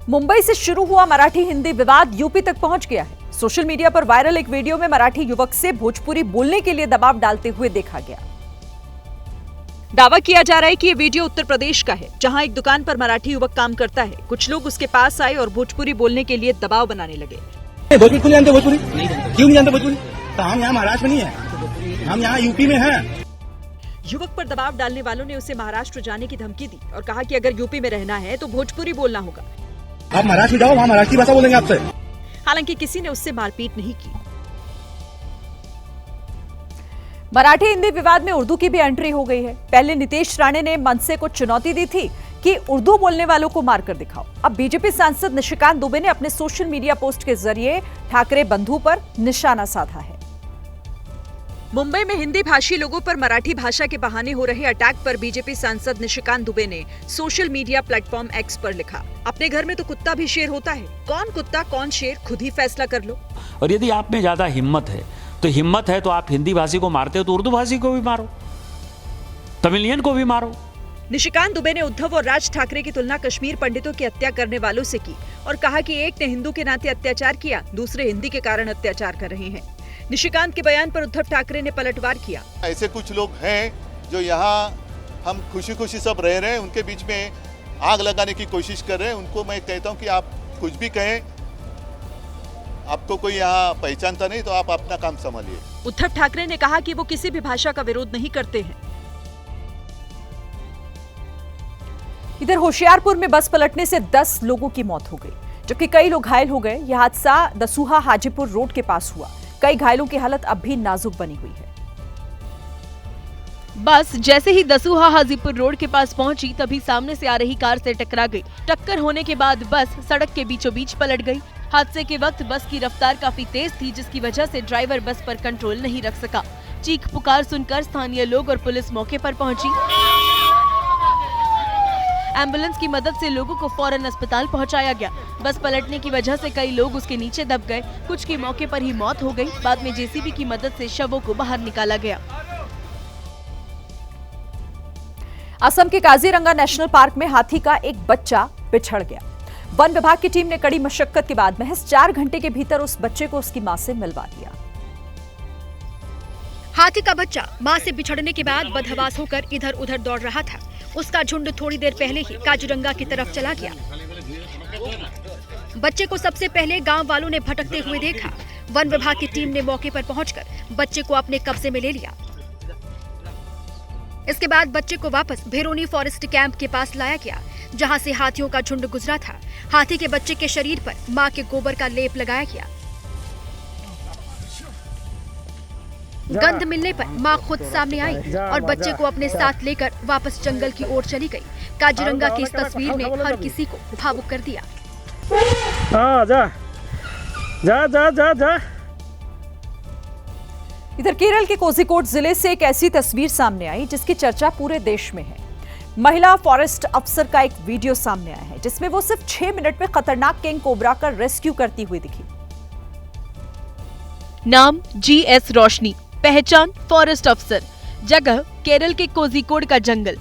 Speaker 2: मुंबई से शुरू हुआ मराठी हिंदी विवाद यूपी तक पहुंच गया है। सोशल मीडिया पर वायरल एक वीडियो में मराठी युवक से भोजपुरी बोलने के लिए दबाव डालते हुए देखा गया। दावा किया जा रहा है कि ये वीडियो उत्तर प्रदेश का है, जहां एक दुकान पर मराठी युवक काम करता है। कुछ लोग उसके पास आए और भोजपुरी बोलने के लिए दबाव बनाने लगे।
Speaker 21: भोजपुरी जानते? भोजपुरी क्यों नहीं जानते? भोजपुरी तो हम यहाँ महाराष्ट्र में नहीं है, हम यहाँ यूपी में हैं।
Speaker 2: युवक पर दबाव डालने वालों ने उसे महाराष्ट्र जाने की धमकी दी और कहा कि अगर यूपी में रहना है तो भोजपुरी बोलना होगा।
Speaker 21: आप महाराष्ट्र जाओ, वहाँ मराठी भाषा बोलेंगे आपसे।
Speaker 2: हालांकि किसी ने उससे मारपीट नहीं की। मराठी हिंदी विवाद में उर्दू की भी एंट्री हो गई है। पहले नीतीश राणे ने मनसे को चुनौती दी थी कि उर्दू बोलने वालों को मारकर दिखाओ। अब बीजेपी सांसद निशिकांत दुबे ने अपने सोशल मीडिया पोस्ट के जरिए ठाकरे बंधु पर निशाना साधा है। मुंबई में हिंदी भाषी लोगों पर मराठी भाषा के बहाने हो रहे अटैक पर बीजेपी सांसद निशिकांत दुबे ने सोशल मीडिया प्लेटफॉर्म एक्स पर लिखा, अपने घर में तो कुत्ता भी शेर होता है, कौन कुत्ता कौन शेर खुद ही फैसला कर लो।
Speaker 23: और यदि आप में ज्यादा हिम्मत है तो आप हिंदी भाषी को मारते हो तो उर्दू भाषी को भी मारो, तमिलियन को भी मारो।
Speaker 2: निशिकांत दुबे ने उद्धव और राज ठाकरे की तुलना कश्मीर पंडितों की हत्या करने वालों से की और कहा कि एक ने हिंदू के नाते अत्याचार किया, दूसरे हिंदी के कारण अत्याचार कर रहे हैं। निशिकांत के बयान पर उद्धव ठाकरे ने पलटवार किया।
Speaker 24: ऐसे कुछ लोग हैं जो यहाँ हम खुशी खुशी सब रह रहे हैं, उनके बीच में आग लगाने की कोशिश कर रहे हैं। उनको मैं कहता हूँ कि आप कुछ भी कहें, आपको कोई यहाँ पहचानता नहीं तो आप अपना काम संभालिए।
Speaker 2: उद्धव ठाकरे ने कहा कि वो किसी भी भाषा का विरोध नहीं करते हैं। इधर होशियारपुर में बस पलटने से 10 लोगों की मौत हो गई, जबकि कई लोग घायल हो गए। यह हादसा दसूहा हाजीपुर रोड के पास हुआ। कई घायलों की हालत अब भी नाजुक बनी हुई है।
Speaker 3: बस जैसे ही दसूहा हाजीपुर रोड के पास पहुंची, तभी सामने से आ रही कार से टकरा गई। टक्कर होने के बाद बस सड़क के बीचों बीच पलट गई। हादसे के वक्त बस की रफ्तार काफी तेज थी, जिसकी वजह से ड्राइवर बस पर कंट्रोल नहीं रख सका। चीख पुकार सुनकर स्थानीय लोग और पुलिस मौके पर पहुंची। एम्बुलेंस की मदद से लोगों को फौरन अस्पताल पहुंचाया गया। बस पलटने की वजह से कई लोग उसके नीचे दब गए, कुछ की मौके पर ही मौत हो गई। बाद में जेसीबी की मदद से शवों को बाहर निकाला गया।
Speaker 2: असम के काजीरंगा नेशनल पार्क में हाथी का एक बच्चा बिछड़ गया। वन विभाग की टीम ने कड़ी मशक्कत के बाद महज 4 घंटे के भीतर उस बच्चे को उसकी मां से मिलवा दिया।
Speaker 6: हाथी का बच्चा मां से बिछड़ने के बाद बदहवास होकर इधर उधर दौड़ रहा था। उसका झुंड थोड़ी देर पहले ही काजीरंगा की तरफ चला गया। बच्चे को सबसे पहले गांव वालों ने भटकते हुए देखा। वन विभाग की टीम ने मौके पर पहुंचकर बच्चे को अपने कब्जे में ले लिया। इसके बाद बच्चे को वापस भेरोनी फॉरेस्ट कैंप के पास लाया गया, जहां से हाथियों का झुंड गुजरा था। हाथी के बच्चे के शरीर पर मां के गोबर का लेप लगाया गया। गंध मिलने पर मां खुद सामने आई और बच्चे को अपने साथ लेकर वापस जंगल की ओर चली गई। काजीरंगा की इस तस्वीर ने हर किसी को भावुक कर दिया।
Speaker 15: जा जा जा जा।
Speaker 2: इधर केरल के कोझिकोड जिले से एक ऐसी तस्वीर सामने आई जिसकी चर्चा पूरे देश में है। महिला फॉरेस्ट अफसर का एक वीडियो सामने आया है जिसमें वो सिर्फ 6 मिनट में खतरनाक किंग कोबरा का रेस्क्यू करती हुई दिखी।
Speaker 3: नाम GS रोशनी, पहचान फॉरेस्ट अफसर, जगह केरल के कोझिकोड का जंगल।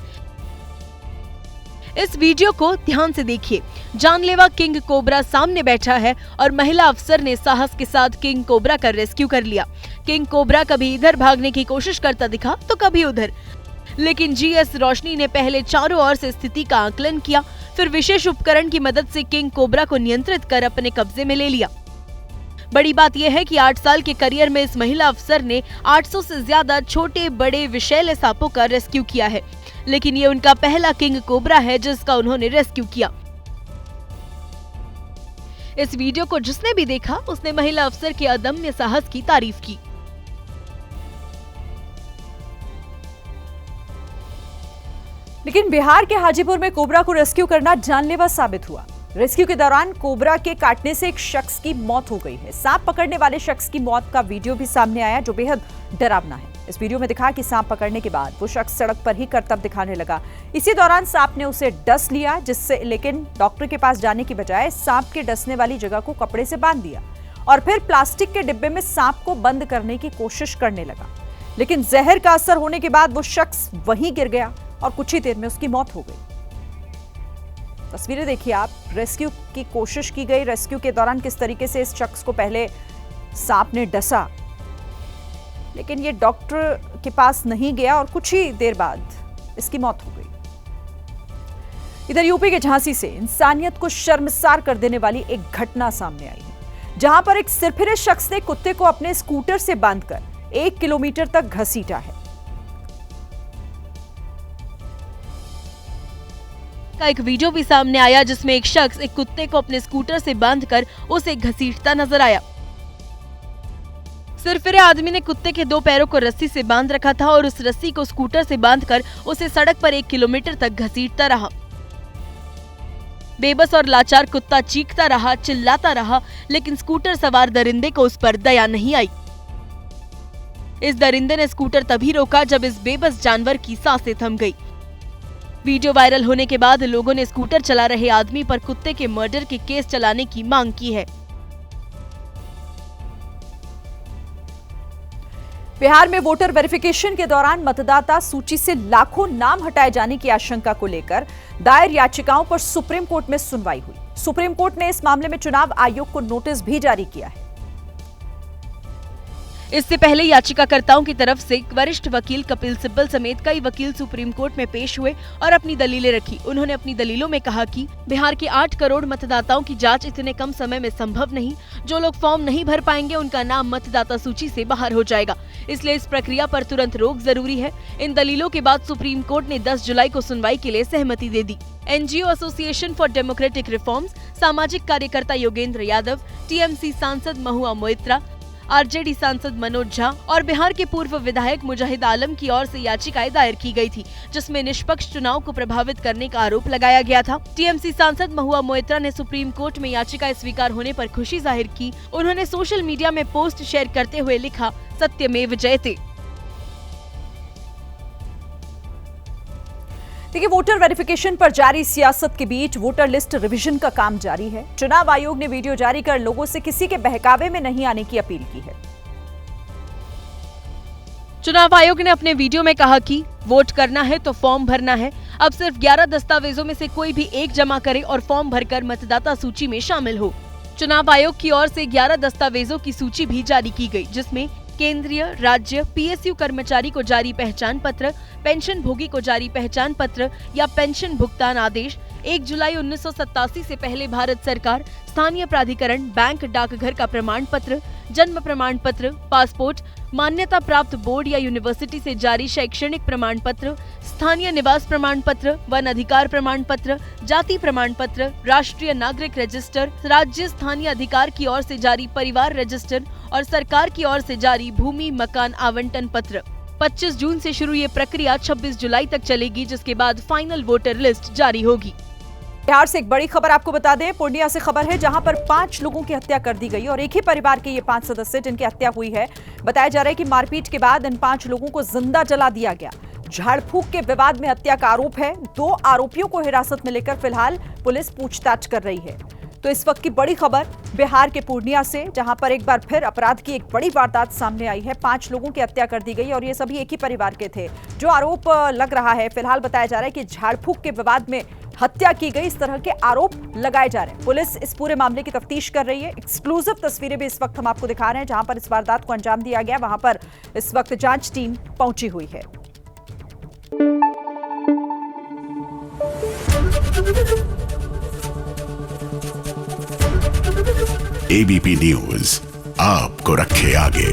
Speaker 3: इस वीडियो को ध्यान से देखिए। जानलेवा किंग कोबरा सामने बैठा है और महिला अफसर ने साहस के साथ किंग कोबरा का रेस्क्यू कर लिया। किंग कोबरा कभी इधर भागने की कोशिश करता दिखा तो कभी उधर, लेकिन GS रोशनी ने पहले चारों ओर से स्थिति का आकलन किया, फिर विशेष उपकरण की मदद से किंग कोबरा को नियंत्रित कर अपने कब्जे में ले लिया। बड़ी बात यह है कि 8 साल के करियर में इस महिला अफसर ने 800 से ज्यादा छोटे बड़े विषैले सांपों का रेस्क्यू किया है, लेकिन ये उनका पहला किंग कोबरा है जिसका उन्होंने रेस्क्यू किया। इस वीडियो को जिसने भी देखा उसने महिला अफसर के अदम्य साहस की तारीफ की।
Speaker 2: लेकिन बिहार के हाजीपुर में कोबरा को रेस्क्यू करना जानलेवा साबित हुआ। रेस्क्यू के दौरान कोबरा के काटने से एक शख्स की मौत हो गई है। सांप पकड़ने वाले शख्स की मौत का वीडियो भी सामने आया जो बेहद डरावना है। इस वीडियो में दिखा कि सांप पकड़ने के बाद वो शख्स सड़क पर ही करतब दिखाने लगा। इसी दौरान सांप ने उसे डस लिया, जिससे लेकिन डॉक्टर के पास जाने की बजाय सांप के डसने वाली जगह को कपड़े से बांध दिया और फिर प्लास्टिक के डिब्बे में सांप को बंद करने की कोशिश करने लगा। लेकिन जहर का असर होने के बाद वो शख्स वहीं गिर गया और कुछ ही देर में उसकी मौत हो गई। तस्वीरें देखिए आप। रेस्क्यू की कोशिश की गई। रेस्क्यू के दौरान किस तरीके से इस शख्स को पहले सांप ने डसा, लेकिन ये डॉक्टर के पास नहीं गया और कुछ ही देर बाद इसकी मौत हो गई। इधर यूपी के झांसी से इंसानियत को शर्मसार कर देने वाली एक घटना सामने आई है, जहां पर एक सिरफिरे शख्स ने कुत्ते को अपने स्कूटर से बांधकर 1 किलोमीटर तक घसीटा है।
Speaker 3: का एक वीडियो भी सामने आया जिसमें एक शख्स एक कुत्ते को अपने स्कूटर से बांधकर उसे घसीटता नजर आया। सिरफिरे आदमी ने कुत्ते के 2 पैरों को रस्सी से बांध रखा था और उस रस्सी को स्कूटर से बांधकर उसे सड़क पर 1 किलोमीटर तक घसीटता रहा। बेबस और लाचार कुत्ता चीखता रहा, चिल्लाता रहा, लेकिन स्कूटर सवार दरिंदे को उस पर दया नहीं आई। इस दरिंदे ने स्कूटर तभी रोका जब इस बेबस जानवर की सांसें थम गई। वीडियो वायरल होने के बाद लोगों ने स्कूटर चला रहे आदमी पर कुत्ते के मर्डर के केस चलाने की मांग की है।
Speaker 2: बिहार में वोटर वेरिफिकेशन के दौरान मतदाता सूची से लाखों नाम हटाए जाने की आशंका को लेकर दायर याचिकाओं पर सुप्रीम कोर्ट में सुनवाई हुई। सुप्रीम कोर्ट ने इस मामले में चुनाव आयोग को नोटिस भी जारी किया है।
Speaker 3: इससे पहले याचिकाकर्ताओं की तरफ से वरिष्ठ वकील कपिल सिब्बल समेत कई वकील सुप्रीम कोर्ट में पेश हुए और अपनी दलीलें रखी। उन्होंने अपनी दलीलों में कहा कि बिहार के 8 करोड़ मतदाताओं की जांच इतने कम समय में संभव नहीं। जो लोग फॉर्म नहीं भर पाएंगे उनका नाम मतदाता सूची से बाहर हो जाएगा, इसलिए इस प्रक्रिया पर तुरंत रोक जरूरी है। इन दलीलों के बाद सुप्रीम कोर्ट ने 10 जुलाई को सुनवाई के लिए सहमति दे दी। NGO association for democratic reforms, सामाजिक कार्यकर्ता योगेंद्र यादव, TMC सांसद महुआ मोइत्रा, RJD सांसद मनोज झा और बिहार के पूर्व विधायक मुजाहिद आलम की ओर से याचिकाएं दायर की गई थी, जिसमें निष्पक्ष चुनाव को प्रभावित करने का आरोप लगाया गया था। TMC सांसद महुआ मोइत्रा ने सुप्रीम कोर्ट में याचिकाएं स्वीकार होने पर खुशी जाहिर की। उन्होंने सोशल मीडिया में पोस्ट शेयर करते हुए लिखा, सत्यमेव जयते।
Speaker 2: देखिए, वोटर वेरिफिकेशन पर जारी सियासत के बीच वोटर लिस्ट रिवीजन का काम जारी है। चुनाव आयोग ने वीडियो जारी कर लोगों से किसी के बहकावे में नहीं आने की अपील की है।
Speaker 3: चुनाव आयोग ने अपने वीडियो में कहा कि वोट करना है तो फॉर्म भरना है। अब सिर्फ 11 दस्तावेजों में से कोई भी एक जमा करे और फॉर्म भरकर मतदाता सूची में शामिल हो। चुनाव आयोग की ओर से 11 दस्तावेजों की सूची भी जारी की गई, जिसमें केंद्रीय, राज्य, पीएसयू कर्मचारी को जारी पहचान पत्र, पेंशन भोगी को जारी पहचान पत्र या पेंशन भुगतान आदेश, 1 जुलाई 1987 से पहले भारत सरकार, स्थानीय प्राधिकरण, बैंक, डाकघर का प्रमाण पत्र, जन्म प्रमाण पत्र, पासपोर्ट, मान्यता प्राप्त बोर्ड या यूनिवर्सिटी से जारी शैक्षणिक प्रमाण पत्र, स्थानीय निवास प्रमाण पत्र, वन अधिकार प्रमाण पत्र, जाति प्रमाण पत्र, राष्ट्रीय नागरिक रजिस्टर, राज्य स्थानीय अधिकार की ओर से जारी परिवार रजिस्टर और सरकार की ओर से जारी भूमि मकान आवंटन पत्र। 25 जून से शुरू ये प्रक्रिया 26 जुलाई तक चलेगी, जिसके बाद फाइनल वोटर लिस्ट जारी होगी।
Speaker 2: बिहार से एक बड़ी खबर आपको बता दें। पूर्णिया से खबर है, जहां पर 5 लोगों की हत्या कर दी गई और एक ही परिवार के ये 5 सदस्य जिनकी हत्या हुई है। बताया जा रहा है कि मारपीट के बाद इन 5 लोगों को जिंदा जला दिया गया। झाड़ फूक के विवाद में हत्या का आरोप है। 2 आरोपियों को हिरासत में लेकर फिलहाल पुलिस पूछताछ कर रही है। तो इस वक्त की बड़ी खबर बिहार के पूर्णिया से, जहां पर एक बार फिर अपराध की एक बड़ी वारदात सामने आई है। 5 लोगों की हत्या कर दी गई और ये सभी एक ही परिवार के थे। जो आरोप लग रहा है, फिलहाल बताया जा रहा है कि झाड़ फूक के विवाद में हत्या की गई, इस तरह के आरोप लगाए जा रहे हैं। पुलिस इस पूरे मामले की तफ्तीश कर रही है। एक्सक्लूसिव तस्वीरें भी इस वक्त हम आपको दिखा रहे हैं, जहां पर इस वारदात को अंजाम दिया गया, वहां पर इस वक्त जांच टीम पहुंची हुई है।
Speaker 1: एबीपी न्यूज आपको रखे आगे।